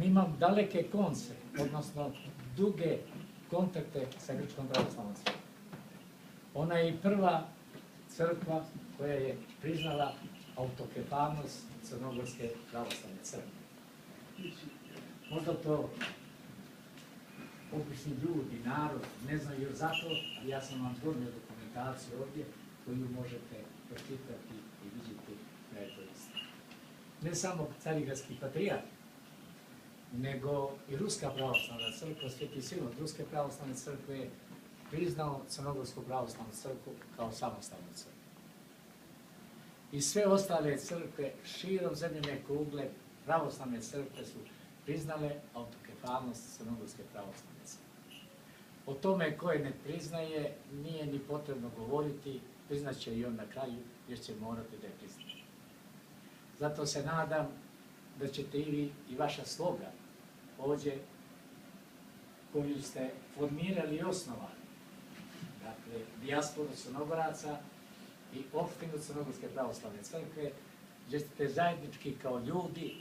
Mi imamo daleke konce, odnosno duge kontakte sa Grčkom pravoslavnom crkvom. Ona je i prva crkva koja je priznala autokefalnost Crnogorske pravoslavne crkve. Možda to obični ljudi, narod, ne znaju zato, ali ja sam vam donio dokumentaciju ovdje koju možete pročitati i vidjeti da je to istina. Ne samo Carigradski patrijarh, nego i Ruska pravoslavna crkva, Sveti Silon Ruske pravoslavne crkve je priznao Crnogorsku pravoslavnu crkvu kao samostalnu crkvu. I sve ostale crkve širom zemljine kugle, pravoslavne crkve su priznale autokefalnost Crnogorske pravoslavne crkve. O tome koje ne priznaje nije ni potrebno govoriti, priznaće i on na kraju jer će morati da je priznati. Zato se nadam da ćete i vi i vaša sloga ovdje koju ste formirali i osnovali, dakle, dijasporu Crnogoraca i opštinu Crnogorske pravoslavne crkve, gdje ćete zajednički kao ljudi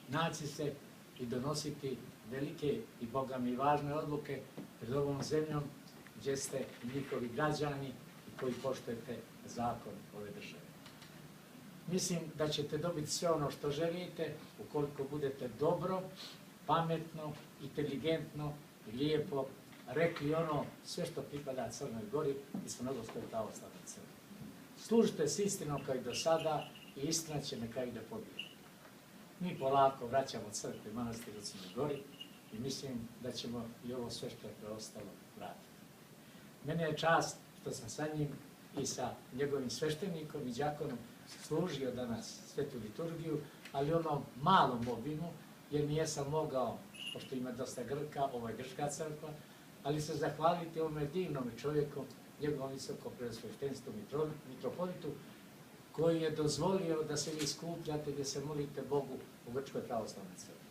naći se i donositi velike i bogami važne odluke pred ovom zemljom, gdje ste njihovi građani i koji poštujete zakon ove države. Mislim da ćete dobiti sve ono što želite ukoliko budete dobro, pametno, inteligentno i lijepo rekli ono sve što pripada Crnoj Gori i Crnogorskoj pravoslavnoj crkvi. Služite s istinom kao i do sada i istina će na kraju da pobjedi. Mi polako vraćamo crkve i manastir u Crnoj Gori i mislim da ćemo i ovo sve što je preostalo vratiti. Mene je čast što sam sa njim i sa njegovim sveštenikom i đakonom služio danas svetu liturgiju, ali u onom malom obimu, jer nijesam mogao, pošto ima dosta Grka, ovo je grčka crkva, ali se zahvaliti ovome divnom čovjeku, njegovom visoko preosveštenstvu mitropolitu, koji je dozvolio da se vi skupljate, da se molite Bogu u Grčkoj pravoslavnoj crkvi.